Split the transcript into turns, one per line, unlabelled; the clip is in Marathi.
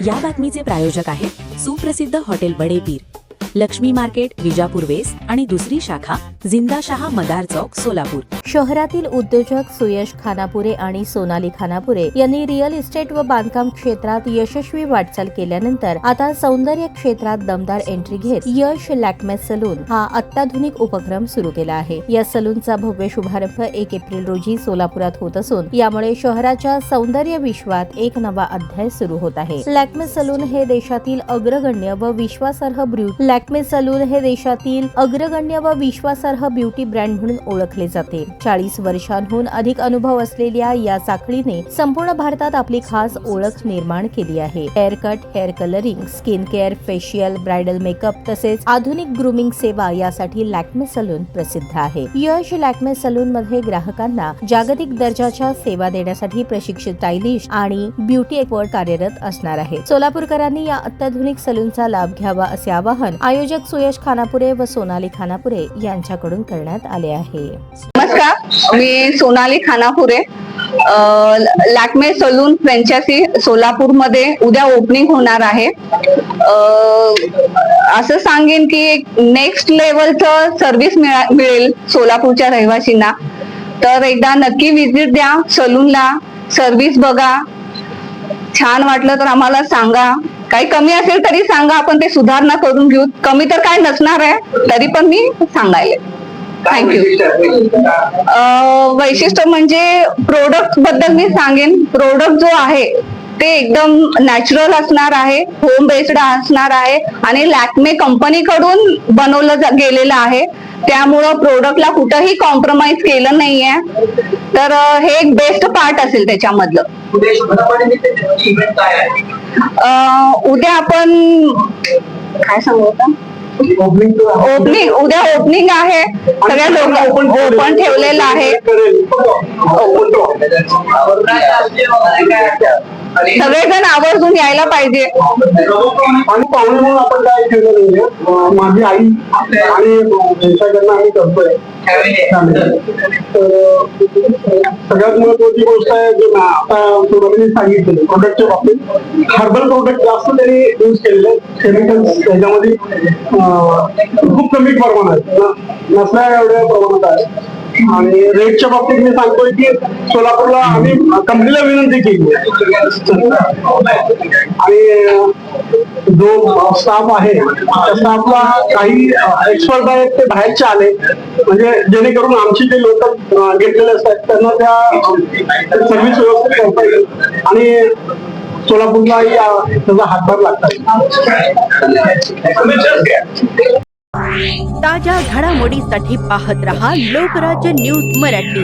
या बातमीचे प्रायोजक आहेत सुप्रसिद्ध हॉटेल बडे पीर, लक्ष्मी मार्केट, विजापूर वेस्ट आणि दुसरी शाखा जिंदाशहा मदार चौक, सोलापूर.
शहरातील उद्योजक सुयश खानापुरे आणि सोनाली खानापुरे यांनी रिअल इस्टेट व बांधकाम क्षेत्रात यशस्वी वाटचाल केल्यानंतर आता सौंदर्य क्षेत्रात दमदार एंट्री घेत यश लॅक्मे सलून हा अत्याधुनिक उपक्रम सुरू केला आहे. या सलूनचा भव्य शुभारंभ 1 एप्रिल रोजी सोलापुरात होत असून यामुळे शहराच्या सौंदर्य विश्वात एक नवा अध्याय सुरू होत आहे. लॅक्मे सलून हे देशातील अग्रगण्य व विश्वासार्ह ब्युटी ब्रँड म्हणून ओळखले जाते. 40 वर्षांहून अधिक अनुभव असलेल्या या साखळीने संपूर्ण भारतात आपली खास ओळख निर्माण केली आहे. Hair cut, hair colouring, skin care, facial, bridal makeup तसेच आधुनिक ग्रूमिंग सेवा यासाठी लॅक्मे सलून प्रसिद्ध आहे. यश लॅक्मे सलून मध्ये ग्राहकांना जागतिक दर्जाच्या सेवा देण्यासाठी प्रशिक्षित स्टायलिश आणि ब्युटी एक्सपर्ट कार्यरत असणार आहे. सोलापूरकरांनी या अत्याधुनिक सलूनचा लाभ घ्यावा असे आवाहन आयोजक सुयश खानापुरे व सोनाली खानापुरे यांच्याकडून करण्यात आले आहे.
नमस्कार, मी सोनाली खानापुरे. लॅक्मे सलून फ्रँचायझी सोलापूर मध्ये उद्या ओपनिंग होणार आहे. असं सांगेन की एक नेक्स्ट लेवलचं सर्व्हिस मिळेल सोलापूरच्या रहिवासींना. तर एकदा नक्की व्हिजिट द्या सलूनला, सर्व्हिस बघा. छान वाटलं तर आम्हाला सांगा. काही कमी असेल तरी सांगा, आपण ते सुधारणा करून घेऊ. कमी तर काय नसणार आहे, तरी पण मी सांगायले. थँक्यू. वैशिष्ट्य म्हणजे प्रोडक्ट बद्दल मी सांगेन. प्रोडक्ट जो आहे ते एकदम नॅचरल असणार आहे, होम बेस्ड असणार आहे आणि लॅक्मे कंपनीकडून बनवलं गेलेलं आहे. त्यामुळं प्रोडक्टला कुठंही कॉम्प्रोमाइज केलं नाहीये. तर हे एक बेस्ट पार्ट असेल त्याच्यामधलं. उद्या आपण काय सांगू आता, उद्या ओपनिंग आहे. सगळ्या लोक ओपन ठेवलेलं आहे. सगळेजण आवर्जून यायला पाहिजे.
आणि पाहुणे म्हणून आपण काय केलं नाहीये. माझी आई आणि त्यांच्याकडनं आम्ही करतोय. सगळ्यात महत्वाची गोष्ट आहे जे आता सोनालीने सांगितलं, प्रोडक्टच्या बाबतीत हर्बल प्रोडक्ट जास्त त्यांनी युज केलेले. केमिकल्स त्याच्यामध्ये खूप कमी प्रमाणात, नसल्या एवढ्या प्रमाणात आहे. आणि रेटच्या बाबतीत मी सांगतोय की सोलापूरला आम्ही कंपनीला विनंती केली आणि जो स्टाफ आहे त्या स्टाफला काही एक्सपर्ट आहेत ते बाहेरचे आले, म्हणजे जेणेकरून आमची जे लोक घेतलेले असतात त्यांना त्या सर्व्हिस व्यवस्थित करता येईल आणि सोलापूरला त्याचा हातभार लागतात.
ताज्या घडामोडीसाठी पाहत रहा लोकराज्य न्यूज मराठी.